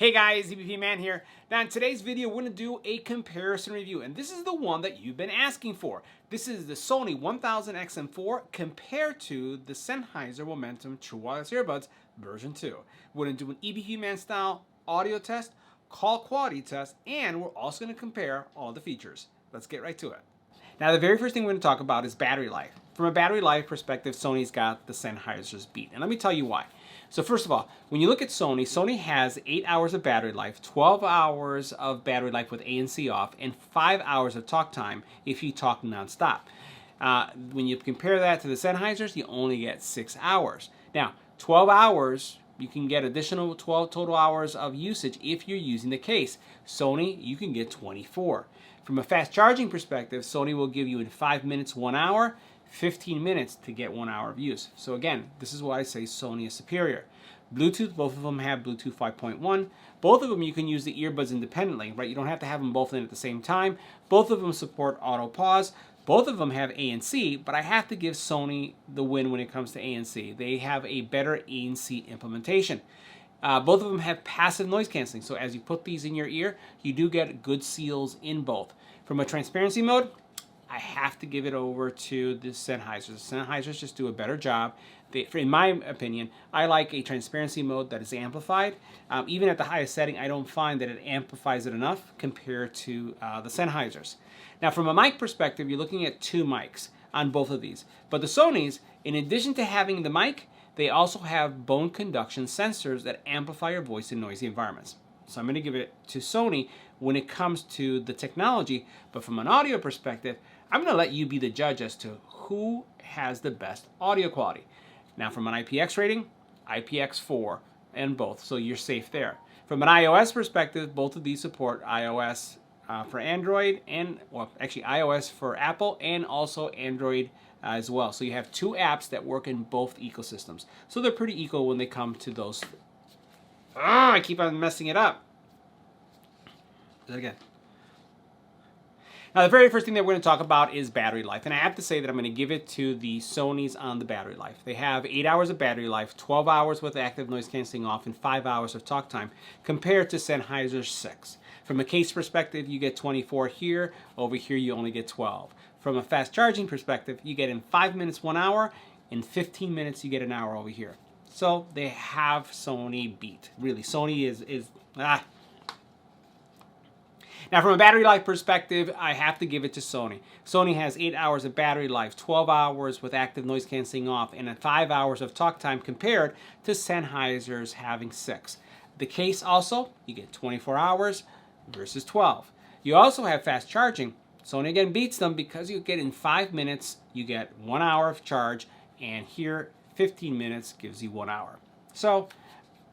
Hey guys, EBPMAN here. Now in today's video, we're going to do a comparison review, and this is the one that you've been asking for. This is the Sony WF1000XM4 compared to the Sennheiser Momentum True Wireless Earbuds version 2. We're going to do an EBPMAN style audio test, call quality test, and we're also going to compare all the features. Let's get right to it. Now the very first thing we're going to talk about is battery life. From a battery life perspective, Sony's got the Sennheiser's beat, and let me tell you why. So first of all, when you look at Sony, Sony has 8 hours of battery life, 12 hours of battery life with ANC off, and 5 hours of talk time if you talk nonstop. When you compare that to the Sennheisers, you only get 6 hours. Now, 12 hours, you can get additional 12 total hours of usage if you're using the case. Sony, you can get 24. From a fast charging perspective, Sony will give you in 5 minutes 1 hour, 15 minutes to get 1 hour of use. So again, this is why I say Sony is superior. Bluetooth, both of them have Bluetooth 5.1. Both of them you can use the earbuds independently, right? You don't have to have them both in at the same time. Both of them support auto pause. Both of them have ANC, but I have to give Sony the win when it comes to ANC. They have a better ANC implementation. Both of them have passive noise canceling, so as you put these in your ear, you do get good seals in both. From a transparency mode, I have to give it over to the Sennheisers. The Sennheisers just do a better job. In my opinion, I like a transparency mode that is amplified. Even at the highest setting, I don't find that it amplifies it enough compared to the Sennheisers. Now, from a mic perspective, you're looking at 2 mics on both of these. But the Sonys, in addition to having the mic, they also have bone conduction sensors that amplify your voice in noisy environments. So I'm going to give it to Sony when it comes to the technology, but from an audio perspective, I'm going to let you be the judge as to who has the best audio quality. Now from an IPX rating, IPX4 and both, so you're safe there. From an iOS perspective, both of these support iOS for Android and, well, actually iOS for Apple and also Android as well. So you have 2 apps that work in both ecosystems. So they're pretty equal when they come to those. I keep on messing it up. Do it again. Now the very first thing that we're going to talk about is battery life. And I have to say that I'm going to give it to the Sonys on the battery life. They have 8 hours of battery life, 12 hours with active noise cancelling off, and 5 hours of talk time compared to Sennheiser's 6. From a case perspective, you get 24 here. Over here, you only get 12. From a fast charging perspective, you get in 5 minutes 1 hour. In 15 minutes, you get an hour over here. So they have Sony beat. Really, Sony is. Now from a battery life perspective, I have to give it to Sony. Sony has 8 hours of battery life, 12 hours with active noise cancelling off, and 5 hours of talk time compared to Sennheiser's having 6. The case also, you get 24 hours versus 12. You also have fast charging. Sony again beats them because you get in 5 minutes, you get 1 hour of charge, and here 15 minutes gives you 1 hour. So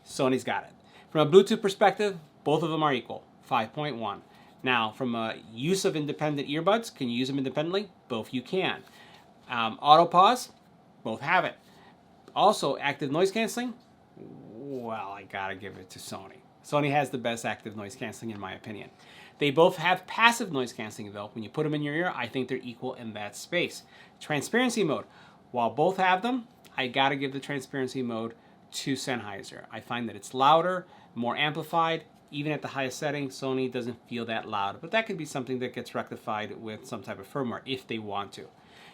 Sony's got it. From a Bluetooth perspective, both of them are equal, 5.1. Now, from a use of independent earbuds, can you use them independently? Both you can. Auto pause, both have it. Also, active noise canceling, well, I gotta give it to Sony. Sony has the best active noise canceling in my opinion. They both have passive noise canceling though. When you put them in your ear, I think they're equal in that space. Transparency mode, while both have them, I gotta give the transparency mode to Sennheiser. I find that it's louder, more amplified. Even at the highest setting, Sony doesn't feel that loud, but that could be something that gets rectified with some type of firmware if they want to.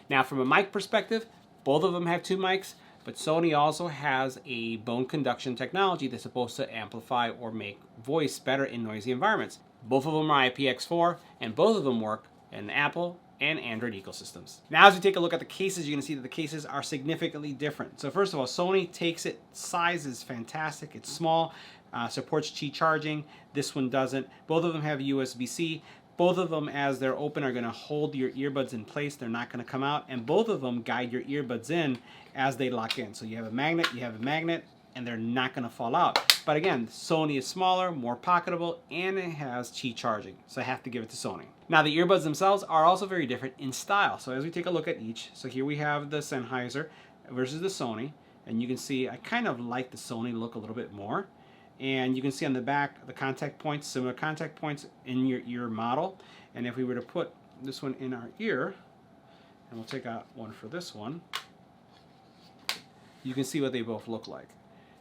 Now, from a mic perspective, both of them have 2 mics, but Sony also has a bone conduction technology that's supposed to amplify or make voice better in noisy environments. Both of them are IPX4, and both of them work in Apple and Android ecosystems. Now, as we take a look at the cases, you're going to see that the cases are significantly different. So first of all, Sony takes it, size is fantastic, it's small, supports Qi charging. This one doesn't. Both of them have USB-C. Both of them, as they're open, are going to hold your earbuds in place. They're not going to come out. And both of them guide your earbuds in as they lock in. So you have a magnet, and they're not going to fall out. But again, Sony is smaller, more pocketable, and it has Qi charging. So I have to give it to Sony. Now, the earbuds themselves are also very different in style. So as we take a look at each, so here we have the Sennheiser versus the Sony. And you can see I kind of like the Sony look a little bit more. And you can see on the back the contact points, similar contact points in your ear model. And if we were to put this one in our ear, and we'll take out one for this one, you can see what they both look like.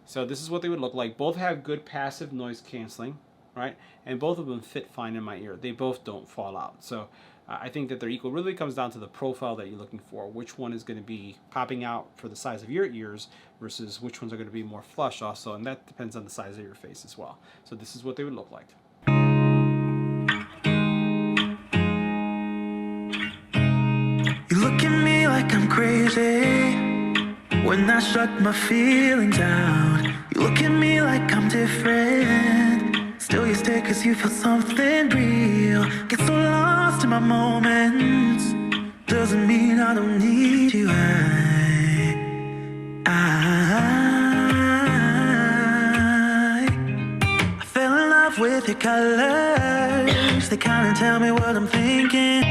So this is what they would look like. Both have good passive noise canceling, right? And both of them fit fine in my ear. They both don't fall out. So I think that they're equal. Really comes down to the profile that you're looking for. Which one is going to be popping out for the size of your ears versus which ones are going to be more flush also. And that depends on the size of your face as well. So this is what they would look like. You look at me like I'm crazy when I shut my feelings out. You look at me like I'm different. Still you stay cause you feel something real. Get so lost in my moments. Doesn't mean I don't need you. I fell in love with your colors. They kinda tell me what I'm thinking.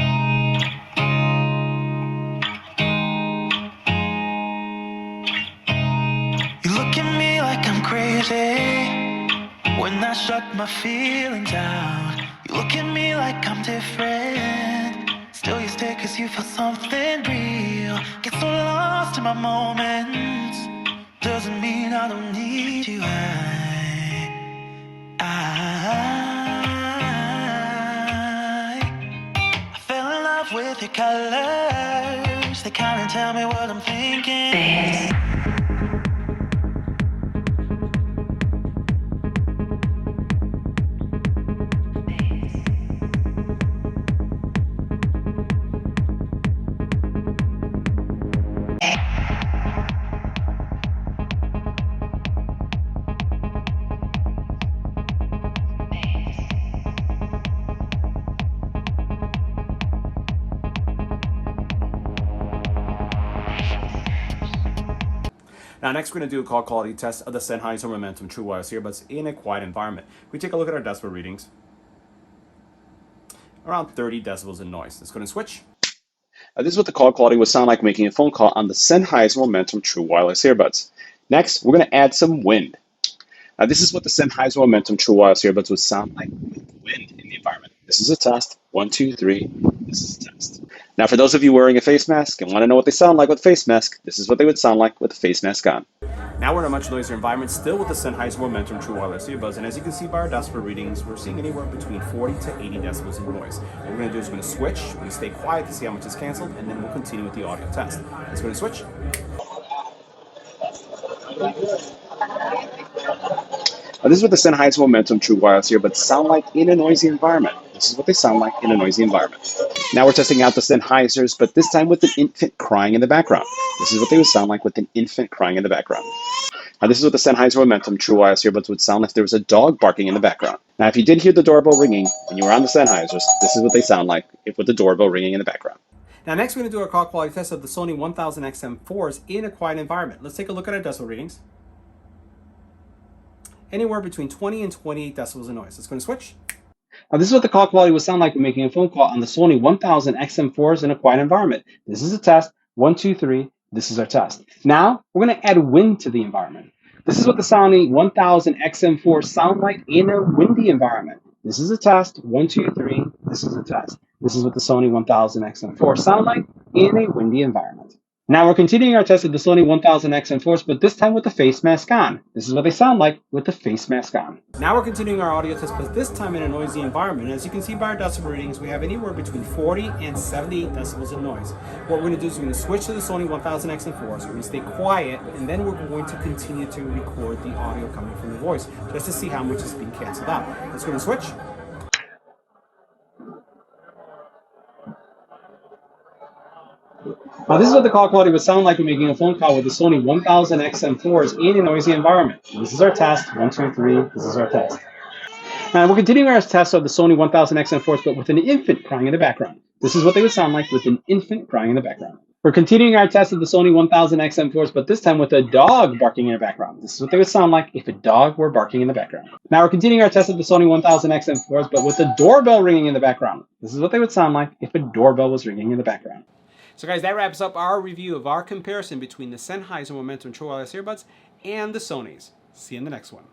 When I shut my feelings out, you look at me like I'm different. Still you stay cause you feel something real. Get so lost in my moments. Doesn't mean I don't need you. I fell in love with your colors. They kinda tell me what I'm thinking. Now next we're going to do a call quality test of the Sennheiser Momentum True Wireless Earbuds in a quiet environment. We take a look at our decibel readings. Around 30 decibels in noise. Let's go and switch. This is what the call quality would sound like making a phone call on the Sennheiser Momentum True Wireless Earbuds. Next, we're going to add some wind. This is what the Sennheiser Momentum True Wireless Earbuds would sound like with wind in the environment. This is a test. 1, 2, 3. This is a test. Now, for those of you wearing a face mask and want to know what they sound like with a face mask, this is what they would sound like with a face mask on. Now we're in a much noisier environment, still with the Sennheiser Momentum True Wireless Earbuds, and as you can see by our decibel readings, we're seeing anywhere between 40 to 80 decibels in noise. What we're going to do is we're going to switch, we're going to stay quiet to see how much is canceled, and then we'll continue with the audio test. Let's go and switch. This is what the Sennheiser Momentum True Wireless Earbuds sound like in a noisy environment. This is what they sound like in a noisy environment. Now we're testing out the Sennheisers, but this time with an infant crying in the background. This is what they would sound like with an infant crying in the background. Now this is what the Sennheiser Momentum True Wireless Earbuds would sound like if there was a dog barking in the background. Now if you did hear the doorbell ringing when you were on the Sennheisers, this is what they sound like with the doorbell ringing in the background. Now next we're going to do our call quality test of the Sony WF1000XM4s in a quiet environment. Let's take a look at our decibel readings. Anywhere between 20 and 28 decibels in noise. Let's go and switch. Now this is what the call quality would sound like when making a phone call on the Sony WF1000XM4s in a quiet environment. This is a test. 1, 2, 3. This is our test. Now we're going to add wind to the environment. This is what the Sony WF1000XM4s sound like in a windy environment. This is a test. 1, 2, 3. This is a test. This is what the Sony WF1000XM4s sound like in a windy environment. Now we're continuing our test of the Sony WF1000XM4s, but this time with the face mask on. This is what they sound like with the face mask on. Now we're continuing our audio test, but this time in a noisy environment. As you can see by our decibel readings, we have anywhere between 40 and 78 decibels in noise. What we're going to do is we're going to switch to the Sony WF1000XM4s. We're going to stay quiet, and then we're going to continue to record the audio coming from the voice, just to see how much is being canceled out. Let's go and switch. Now this is what the call quality would sound like when making a phone call with the Sony WF1000XM4s in a noisy environment. This is our test. 1, 2, 3. This is our test. Now we're continuing our test of the Sony WF1000XM4s, but with an infant crying in the background. This is what they would sound like with an infant crying in the background. We're continuing our test of the Sony WF1000XM4s, but this time with a dog barking in the background. This is what they would sound like if a dog were barking in the background. Now we're continuing our test of the Sony WF1000XM4s, but with a doorbell ringing in the background. This is what they would sound like if a doorbell was ringing in the background. So guys, that wraps up our review of our comparison between the Sennheiser Momentum True Wireless Earbuds and the Sonys. See you in the next one.